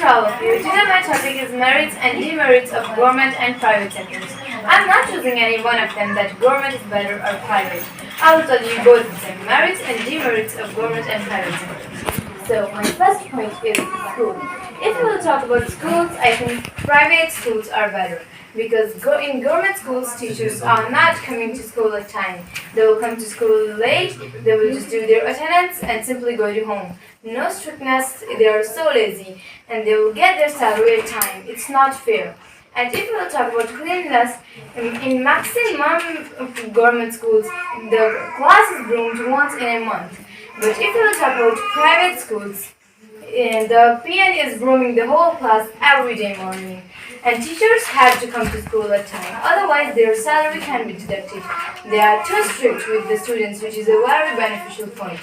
to all of you. Today my topic is merits and demerits of government and private sectors. I'm not choosing any one of them that government is better or private. I will tell you both of them, merits and demerits of government and private sectors. So my first point is school. If we will talk about schools, I think private schools are better. Because in government schools, teachers are not coming to school on time. They will come to school late, they will just do their attendance and simply go to home. No strictness, they are so lazy and they will get their salary at time. It's not fair. And if we will talk about cleanliness, in maximum government schools, the class is groomed once in a month. But if we will talk about private schools, the PN is grooming the whole class every day morning. And teachers have to come to school at time, otherwise their salary can be deducted. They are too strict with the students, which is a very beneficial point.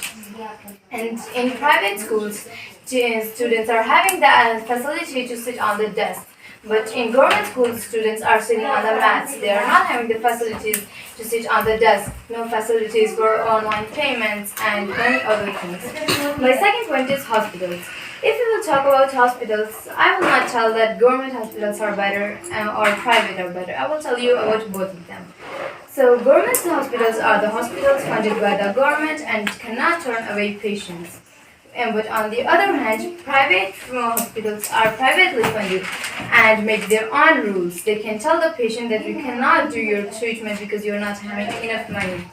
And in private schools, students are having the facility to sit on the desk. But in government schools, students are sitting on the mats. They are not having the facilities to sit on the desk. No facilities for online payments and many other things. My second point is hospitals. If we will talk about hospitals, I will not tell that government hospitals are better or private are better. I will tell you about both of them. So government hospitals are the hospitals funded by the government and cannot turn away patients. But on the other hand, private hospitals are privately funded and make their own rules. They can tell the patient that you cannot do your treatment because you're not having enough money.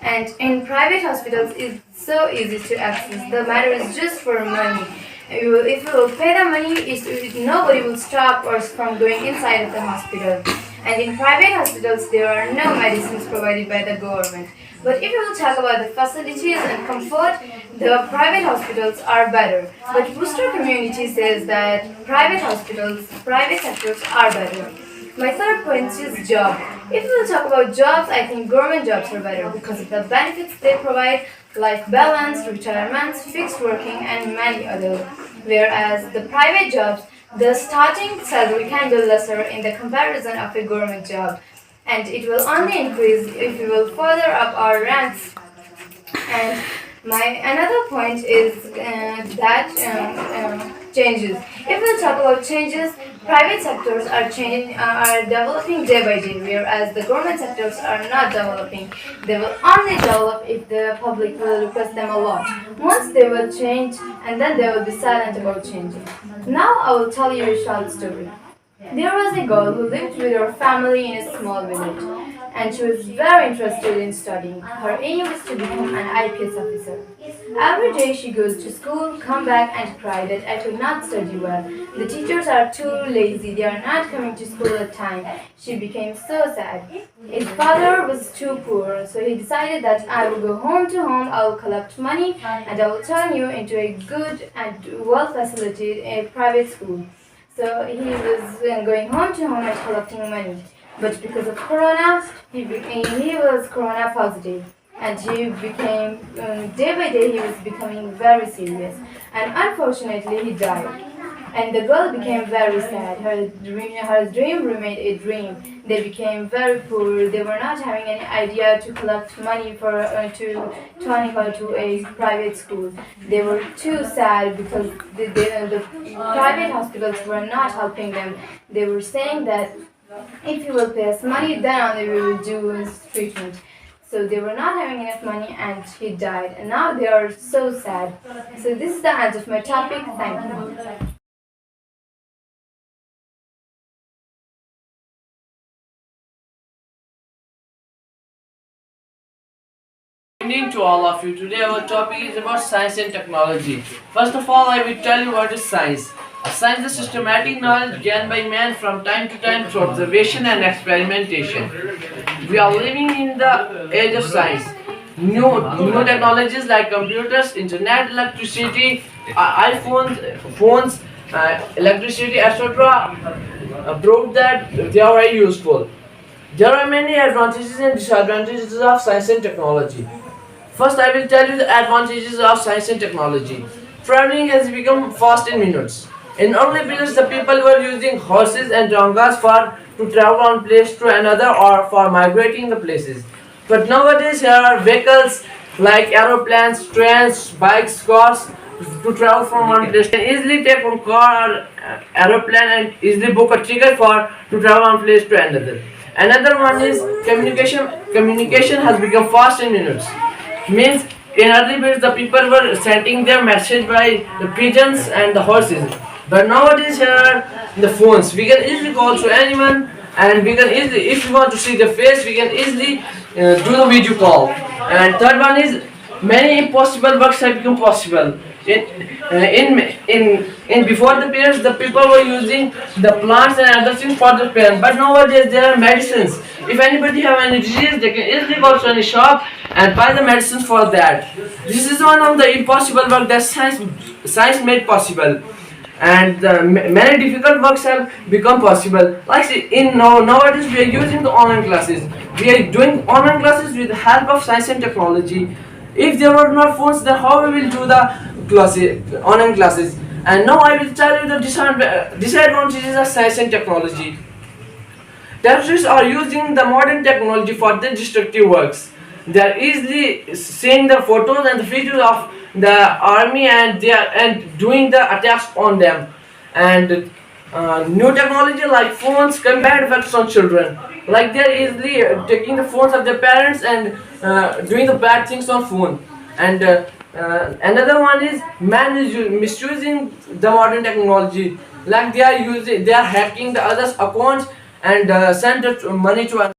And in private hospitals, it's so easy to access. The matter is just for money. If you will pay the money, nobody will stop us from going inside of the hospital. And in private hospitals, there are no medicines provided by the government. But if you will talk about the facilities and comfort, the private hospitals are better. But Worcester community says that private sectors are better. My third point is job. If we will talk about jobs, I think government jobs are better because of the benefits they provide, life balance, retirements, fixed working, and many others. Whereas the private jobs, the starting salary can be lesser in the comparison of a government job. And it will only increase if we will further up our ranks. And my another point is changes. If we talk about changes, private sectors are developing day by day, whereas the government sectors are not developing. They will only develop if the public will request them a lot. Once they will change, and then they will be silent about changing. Now I will tell you a short story. There was a girl who lived with her family in a small village, and she was very interested in studying. Her aim was to become an IPS officer. Every day she goes to school, come back and cry that I could not study well. The teachers are too lazy, they are not coming to school at time. She became so sad. His father was too poor, so he decided that I will go home to home, I will collect money, and I will turn you into a good and well-facilitated private school. So he was going home to home and collecting money. But because of Corona, he was Corona positive. And he became, day by day, he was becoming very serious. And unfortunately, he died. And the girl became very sad. Her dream remained a dream. They became very poor. They were not having any idea to collect money for to turning her to a private school. They were too sad because the private hospitals were not helping them. They were saying that if you will pay us money, then only we will do his treatment. So they were not having enough money and he died. And now they are so sad. So this is the end of my topic. Thank you. Good evening to all of you. Today our topic is about science and technology. First of all, I will tell you what is science. Science is systematic knowledge gained by man from time to time through observation and experimentation. We are living in the age of science. New technologies like computers, internet, electricity, iPhones, phones, electricity, etc. Prove that they are very useful. There are many advantages and disadvantages of science and technology. First, I will tell you the advantages of science and technology. Traveling has become fast in minutes. In early periods, the people were using horses and donkeys to travel one place to another or for migrating the places. But nowadays, there are vehicles like aeroplanes, trains, bikes, cars, to travel from one place. Can easily take one car or aeroplane and easily book a ticket for to travel one place to another. Another one is communication. Communication has become fast in minutes. Means in early days the people were sending their message by the pigeons and the horses. But nowadays here are the phones. We can easily call to anyone and we can easily, if we want to see their face, we can easily do the video call. And third one is many impossible works have become possible. In before the periods, the people were using the plants and other things for the parents. But nowadays there are medicines. If anybody have any disease, they can easily go to any shop and buy the medicines for that. This is one of the impossible work that science made possible. And many difficult works have become possible. Like nowadays we are using the online classes. We are doing online classes with the help of science and technology. If there were not phones, then how we will do the online classes? And now I will tell you the disadvantages of science and technology. Terrorists are using the modern technology for their destructive works. They are easily seeing the photos and the videos of the army and they are and doing the attacks on them. And new technology like phones can bad effects on children. Like they are easily taking the phones of their parents and doing the bad things on phone. And another one is man is misusing the modern technology. Like they are hacking the others' accounts and send money to